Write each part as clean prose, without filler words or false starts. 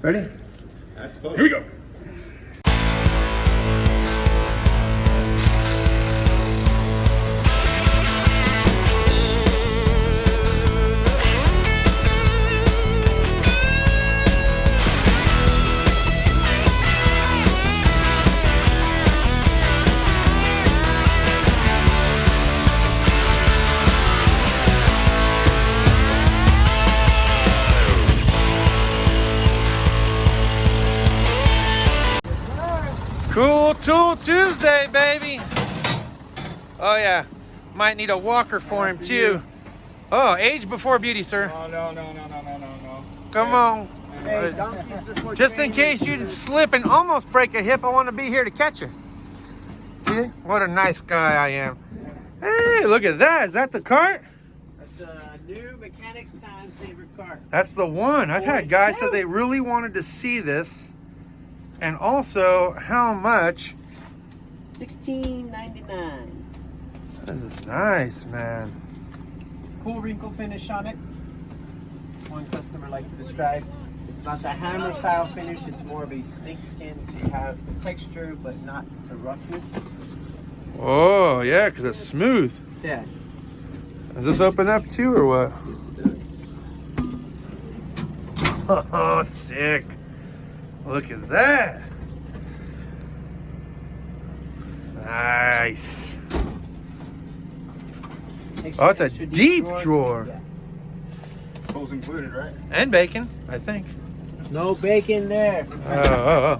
Ready? I suppose. Here we go. Cool Tool Tuesday, baby. Oh yeah, might need a walker for him too. Oh, age before beauty, sir. Oh, no. Come on. Hey, donkeys before Just in trainers, case you dude. slip and almost break a hip, I want to be here to catch you. See, what a nice guy I am. Hey, look at that. Is that the cart? That's a new Mechanics Timesaver cart. That's the one. I've had guys say they really wanted to see this. And also, how much? $16.99. This is nice, man. Cool wrinkle finish on it. One customer liked to describe. It's not the hammer style finish. It's more of a snake skin, so you have the texture but not the roughness. Oh, yeah, because it's smooth. Yeah. Does this open up too, or what? Yes, it does. Oh, sick. Look at that. Nice. Oh, it's a Extra deep drawer. Yeah. Tools included, right? And bacon, I think. No bacon there. Oh.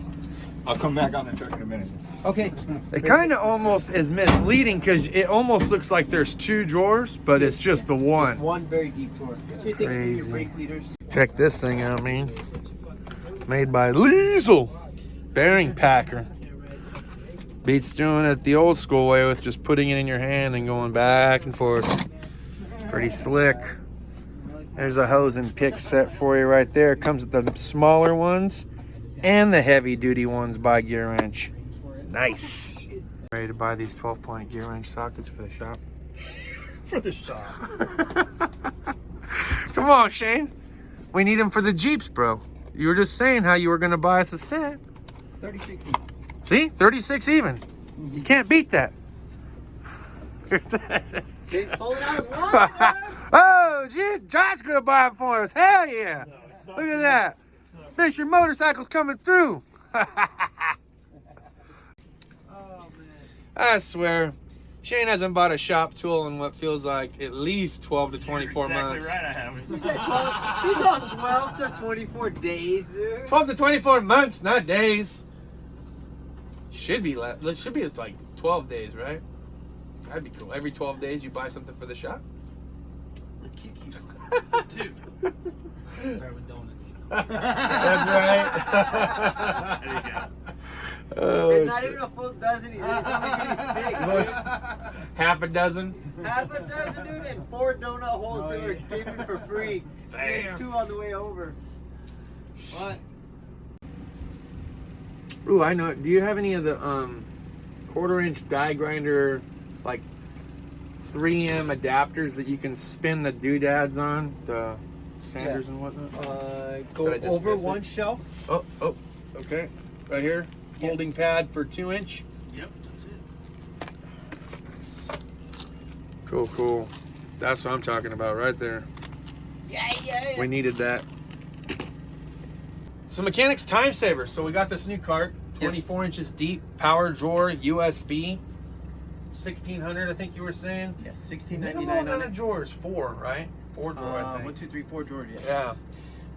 I'll come back on the truck in a minute. Okay. It kind of almost is misleading because it almost looks like there's two drawers, but it's just the one. Just one very deep drawer. So you think of your Crazy. brake leaders. Check this thing out, man. Made by Liesel. Bearing packer. Beats doing it the old school way with just putting it in your hand and going back and forth. Pretty slick. There's a hose and pick set for you right there. Comes with the smaller ones and the heavy duty ones by Gear Wrench. Nice. Ready to buy these 12-point Gear Wrench sockets for the shop? For the shop. Come on, Shane. We need them for the Jeeps, bro. You were just saying how you were going to buy us a set. 36. See? 36 even. You can't beat that. Oh, gee, Josh's going to buy it for us. Hell yeah. Look at that. Fisher Motorcycles coming through. Oh, man. I swear, Shane hasn't bought a shop tool in what feels like at least 12 to 24 months. Right, I haven't. You said 12, he's on 12 to 24 days, dude. 12 to 24 months, not days. Should be like 12 days, right? That'd be cool. Every 12 days you buy something for the shop? I'll kick you. Two. Start with donuts. That's right. There you go. Oh, And not even a full dozen. He's only getting 6, dude. half a dozen. Half a dozen, dude, and 4 donut holes they were giving for free. He had 2 on the way over. What? Ooh, I know. Do you have any of the 1/4-inch die grinder, like 3M adapters that you can spin the doodads on, the sanders and whatnot? Go Did I just over miss it? one shelf. Oh, okay. Right here, holding pad for 2-inch. Yep, that's it. Cool. That's what I'm talking about right there. Yeah. We needed that. So Mechanics Timesaver. So we got this new cart, 24 inches deep, power drawer, USB, 1600. I think you were saying. Yeah, Minimum $16.99 amount on of it. drawers, 4, right? 4 drawer, I think. 1, 2, 3, 4 drawers. Yeah,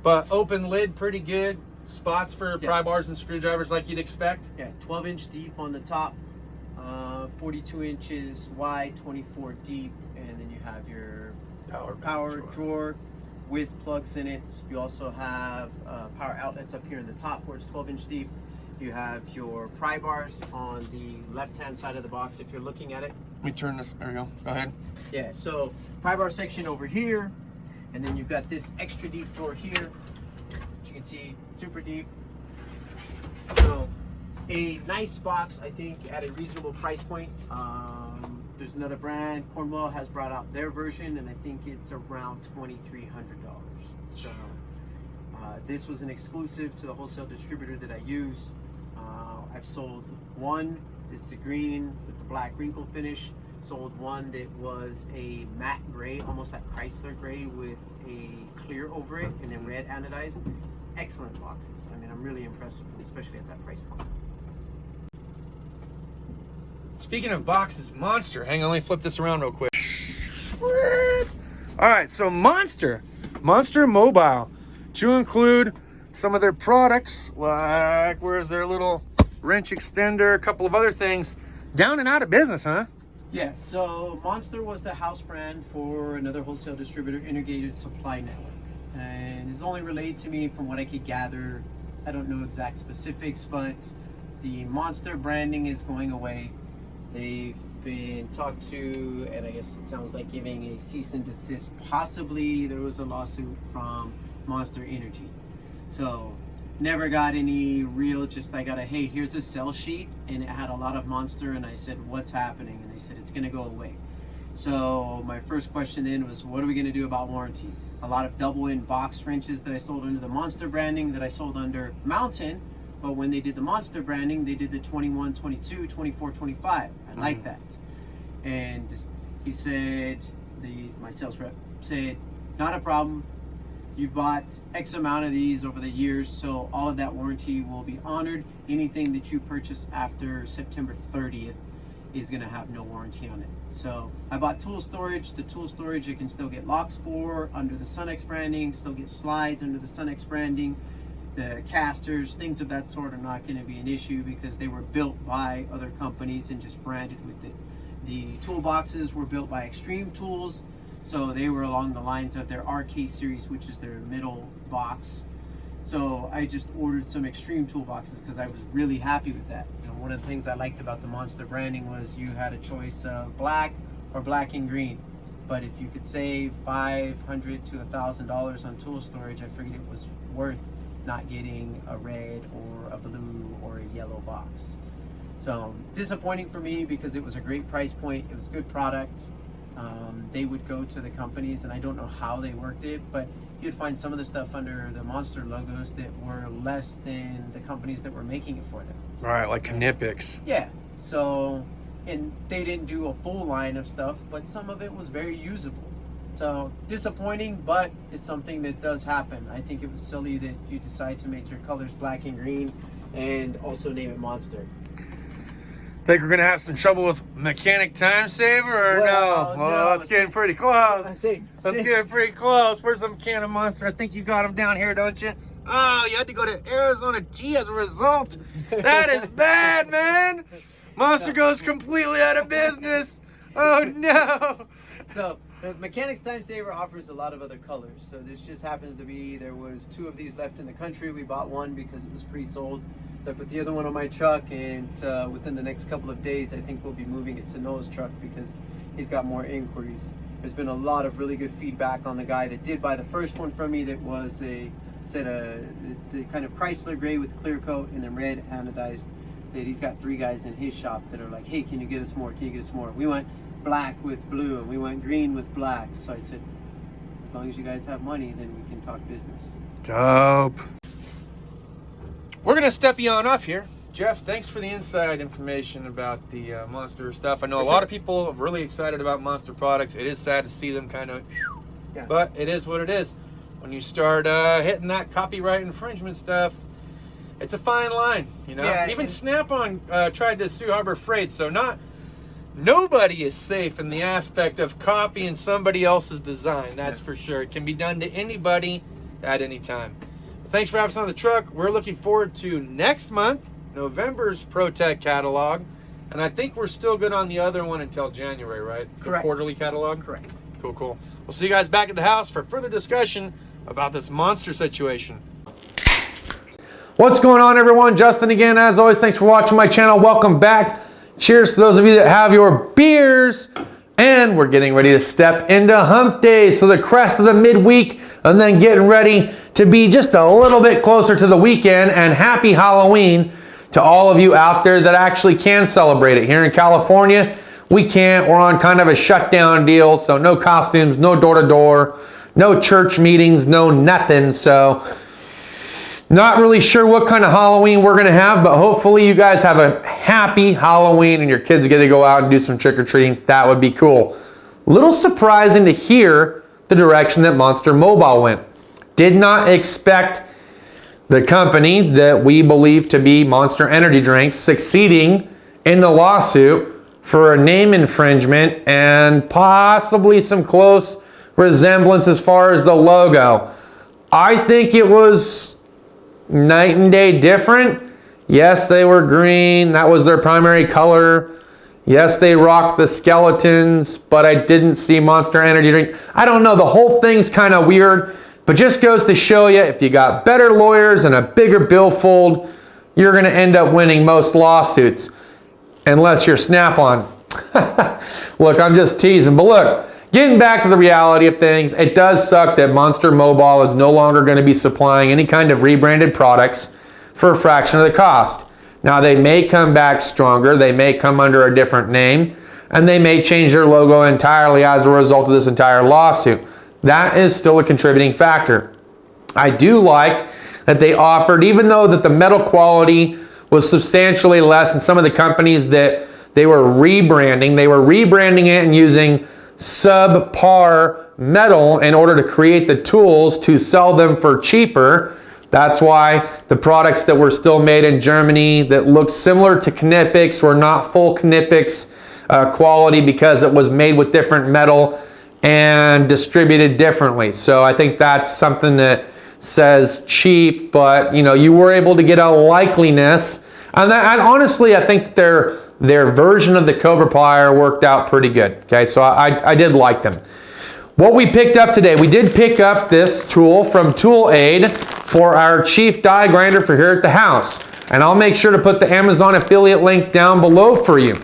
but open lid, pretty good. Spots for pry bars and screwdrivers like you'd expect. Yeah, 12-inch deep on the top, 42 inches wide, 24 deep, and then you have your power drawer with plugs in it. You also have power outlets up here in the top where it's 12-inch deep. You have your pry bars on the left-hand side of the box if you're looking at it. Let me turn this. There we go. Go ahead. Yeah, so pry bar section over here, and then you've got this extra deep drawer here, which you can see super deep. So a nice box, I think, at a reasonable price point. There's another brand, Cornwell has brought out their version, and I think it's around $2,300. So This was an exclusive to the wholesale distributor that I use. I've sold one, it's the green with the black wrinkle finish. Sold one that was a matte gray, almost like Chrysler gray with a clear over it, and then red anodized. Excellent boxes. I mean, I'm really impressed with them, especially at that price point. Speaking of boxes, Monster. Hang on, let me flip this around real quick. All right, so Monster Mobile, to include some of their products, like where's their little wrench extender, a couple of other things, down and out of business, huh? Yeah, so Monster was the house brand for another wholesale distributor, Integrated Supply Network. And it's only relayed to me from what I could gather. I don't know exact specifics, but the Monster branding is going away. They've been talked to, and I guess it sounds like giving a cease and desist. Possibly there was a lawsuit from Monster Energy. So never got any real, just I got a, hey, here's a sell sheet, and it had a lot of Monster, and I said, what's happening? And they said, it's gonna go away. So my first question then was, what are we gonna do about warranty? A lot of double in box wrenches that I sold under the Monster branding that I sold under Mountain, but when they did the Monster branding, they did the 21, 22, 24, 25. I like that. And he said, my sales rep said, not a problem. You've bought X amount of these over the years, so all of that warranty will be honored. Anything that you purchase after September 30th is gonna have no warranty on it. So I bought tool storage. The tool storage you can still get locks for under the Sunex branding, still get slides under the Sunex branding. The casters, things of that sort are not gonna be an issue because they were built by other companies and just branded with it. The toolboxes were built by Extreme Tools, so they were along the lines of their RK series, which is their middle box. So I just ordered some Extreme toolboxes because I was really happy with that. You know, one of the things I liked about the Monster branding was you had a choice of black or black and green. But if you could save $500 to $1,000 on tool storage, I figured it was worth not getting a red or a blue or a yellow box. So disappointing for me because it was a great price point. It was good product. They would go to the companies, and I don't know how they worked it, but you'd find some of the stuff under the Monster logos that were less than the companies that were making it for them. All right, like Knipex. Yeah. So, and they didn't do a full line of stuff, but some of it was very usable. So disappointing, but it's something that does happen. I think it was silly that you decide to make your colors black and green and also name it Monster. Think we're gonna have some trouble with Mechanic Timesaver or no? Well, that's getting pretty close. That's getting pretty close. Where's the Mechanic Monster? I think you got him down here, don't you? Oh, you had to go to Arizona G as a result. That is bad, man. Monster goes completely out of business. Oh no. So the Mechanics Timesaver offers a lot of other colors. So this just happens to be, there was 2 of these left in the country. We bought one because it was pre-sold. So I put the other one on my truck, and within the next couple of days, I think we'll be moving it to Noah's truck because he's got more inquiries. There's been a lot of really good feedback on the guy that did buy the first one from me that was the kind of Chrysler gray with clear coat and then red anodized. That he's got 3 guys in his shop that are like, hey, can you get us more? Can you get us more? We went black with blue and we went green with black. So I said, as long as you guys have money, then we can talk business. Dope. We're gonna step you on off here. Jeff, thanks for the inside information about the Monster stuff. I know a lot of people are really excited about Monster products. It is sad to see them kind of, but it is what it is. When you start hitting that copyright infringement stuff, it's a fine line, you know. Yeah, even Snap-on tried to sue Harbor Freight, so nobody is safe in the aspect of copying somebody else's design. That's for sure. It can be done to anybody at any time. Thanks for having us on the truck. We're looking forward to next month, November's ProTech catalog. And I think we're still good on the other one until January, right? Correct. The quarterly catalog? Correct. Cool, cool. We'll see you guys back at the house for further discussion about this Monster situation. What's going on, everyone? Justin again. As always, thanks for watching my channel. Welcome back. Cheers to those of you that have your beers. And we're getting ready to step into hump day. So the crest of the midweek, and then getting ready to be just a little bit closer to the weekend. And happy Halloween to all of you out there that actually can celebrate it. Here in California, we can't. We're on kind of a shutdown deal. So no costumes, no door-to-door, no church meetings, no nothing. So Not really sure what kind of Halloween we're going to have, but hopefully you guys have a happy Halloween and your kids get to go out and do some trick-or-treating. That would be cool. Little surprising to hear the direction that Monster Mobile went. Did not expect the company that we believe to be Monster Energy Drinks succeeding in the lawsuit for a name infringement and possibly some close resemblance as far as the logo. I think it was night and day different. Yes, they were green. That was their primary color. Yes, they rocked the skeletons, but I didn't see Monster Energy Drink. I don't know. The whole thing's kind of weird, but just goes to show you if you got better lawyers and a bigger billfold, you're going to end up winning most lawsuits, unless you're Snap-on. Look, I'm just teasing, but look, getting back to the reality of things, it does suck that Monster Mobile is no longer going to be supplying any kind of rebranded products for a fraction of the cost. Now, they may come back stronger, they may come under a different name, and they may change their logo entirely as a result of this entire lawsuit. That is still a contributing factor. I do like that they offered, even though that the metal quality was substantially less than some of the companies that they were rebranding it and using subpar metal in order to create the tools to sell them for cheaper. That's why the products that were still made in Germany that looked similar to Knipex were not full Knipex quality, because it was made with different metal and distributed differently. So I think that's something that says cheap, but you were able to get a likeliness. And honestly, I think their version of the Cobra plier worked out pretty good. Okay, so I did like them. What we picked up today, we did pick up this tool from Tool Aid for our chief die grinder for here at the house. And I'll make sure to put the Amazon affiliate link down below for you.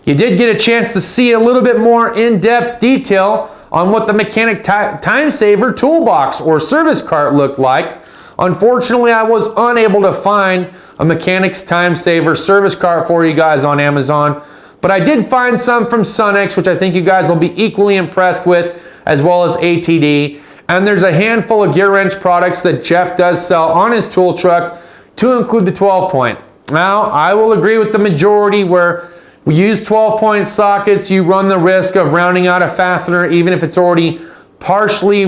You did get a chance to see a little bit more in-depth detail on what the Mechanic Timesaver toolbox or service cart looked like. Unfortunately, I was unable to find a Mechanic's Timesaver service cart for you guys on Amazon, but I did find some from Sunex, which I think you guys will be equally impressed with, as well as ATD. And there's a handful of gear wrench products that Jeff does sell on his tool truck, to include the 12-point. Now, I will agree with the majority where we use 12-point sockets, you run the risk of rounding out a fastener, even if it's already partially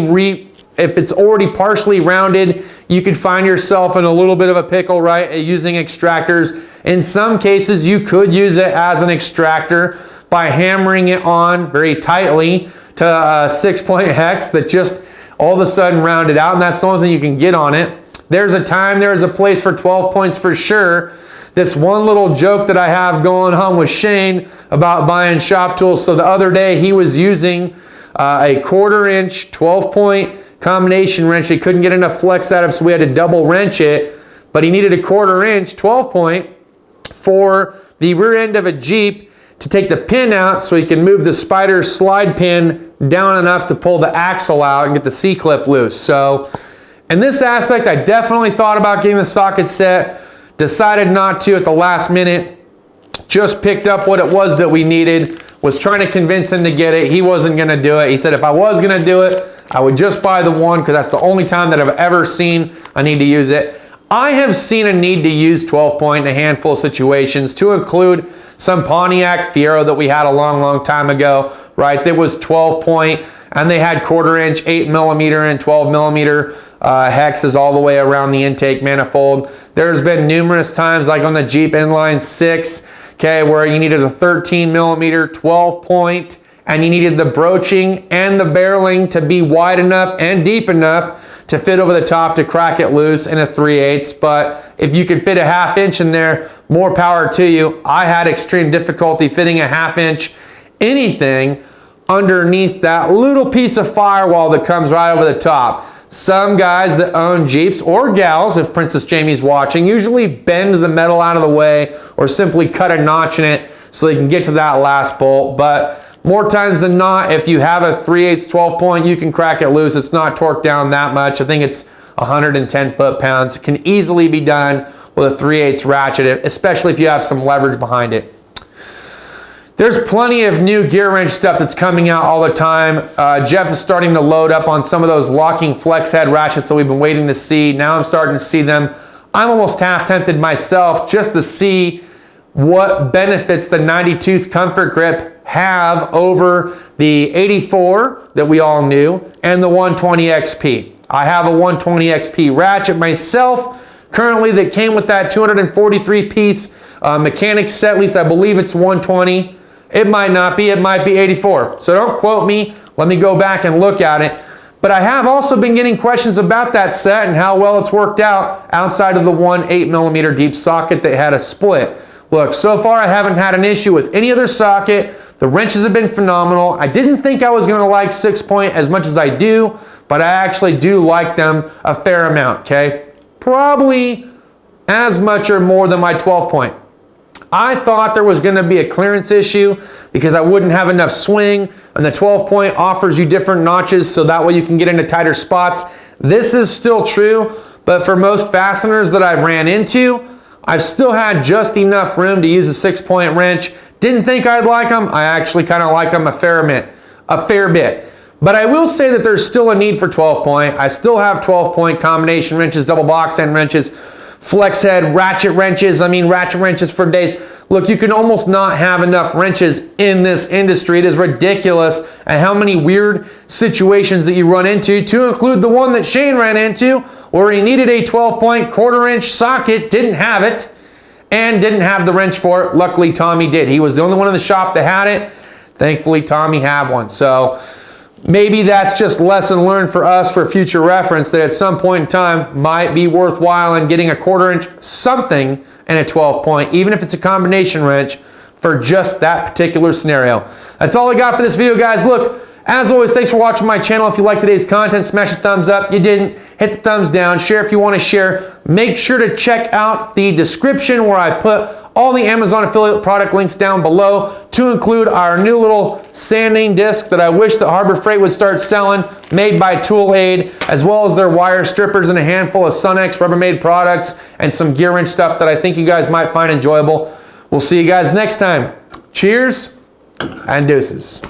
rounded. You could find yourself in a little bit of a pickle, right, using extractors. In some cases, you could use it as an extractor by hammering it on very tightly to a 6-point hex that just all of a sudden rounded out, and that's the only thing you can get on it. There's a time, there's a place for 12 points for sure. This one little joke that I have going on with Shane about buying shop tools. So the other day he was using a 1/4-inch 12-point combination wrench. He couldn't get enough flex out of, so we had to double wrench it. But he needed a 1/4-inch 12-point for the rear end of a Jeep to take the pin out so he can move the Spider slide pin down enough to pull the axle out and get the C-clip loose. So in this aspect, I definitely thought about getting the socket set. Decided not to at the last minute. Just picked up what it was that we needed. Was trying to convince him to get it. He wasn't going to do it. He said if I was going to do it, I would just buy the one, because that's the only time that I've ever seen a need to use it. I have seen a need to use 12-point in a handful of situations, to include some Pontiac Fiero that we had a long time ago, right? That was 12-point, and they had 1/4-inch, 8mm and 12mm hexes all the way around the intake manifold. There's been numerous times, like on the Jeep Inline 6, okay, where you needed a 13mm 12-point, and you needed the broaching and the barreling to be wide enough and deep enough to fit over the top to crack it loose in a 3/8. But if you could fit a 1/2 inch in there, more power to you. I had extreme difficulty fitting a 1/2 inch anything underneath that little piece of firewall that comes right over the top. Some guys that own Jeeps, or gals, if Princess Jamie's watching, usually bend the metal out of the way or simply cut a notch in it so you can get to that last bolt. But more times than not, if you have a 3/8 12-point, you can crack it loose. It's not torqued down that much. I think it's 110 foot-pounds. It can easily be done with a 3/8 ratchet, especially if you have some leverage behind it. There's plenty of new gear wrench stuff that's coming out all the time. Jeff is starting to load up on some of those locking flex head ratchets that we've been waiting to see. Now I'm starting to see them. I'm almost half tempted myself just to see what benefits the 90 tooth comfort grip have over the 84 that we all knew and the 120 XP. I have a 120 XP ratchet myself currently that came with that 243 piece mechanic set. At least I believe it's 120. It might not be, it might be 84. So don't quote me, let me go back and look at it. But I have also been getting questions about that set and how well it's worked out outside of the one 8mm deep socket that had a split. Look, so far I haven't had an issue with any other socket. The wrenches have been phenomenal. I didn't think I was going to like 6-point as much as I do, but I actually do like them a fair amount, okay? Probably as much or more than my 12-point. I thought there was going to be a clearance issue because I wouldn't have enough swing, and the 12-point offers you different notches so that way you can get into tighter spots. This is still true, but for most fasteners that I've ran into, I've still had just enough room to use a 6-point wrench. Didn't think I'd like them. I actually kind of like them a fair bit. But I will say that there's still a need for 12-point. I still have 12-point combination wrenches, double box end wrenches, flex head, ratchet wrenches. I mean, ratchet wrenches for days. Look, you can almost not have enough wrenches in this industry. It is ridiculous at how many weird situations that you run into, to include the one that Shane ran into, where he needed a 12-point quarter-inch socket, didn't have it, and didn't have the wrench for it. Luckily, Tommy did. He was the only one in the shop that had it. Thankfully, Tommy had one. So maybe that's just lesson learned for us for future reference, that at some point in time might be worthwhile in getting a quarter-inch something and a 12-point, even if it's a combination wrench, for just that particular scenario. That's all I got for this video, guys. Look, as always, thanks for watching my channel. If you like today's content, smash a thumbs up. You didn't, hit the thumbs down. Share if you want to share. Make sure to check out the description where I put all the Amazon affiliate product links down below, to include our new little sanding disc that I wish that Harbor Freight would start selling, made by Tool Aid, as well as their wire strippers and a handful of Sunex Rubbermaid products and some gear wrench stuff that I think you guys might find enjoyable. We'll see you guys next time. Cheers and deuces.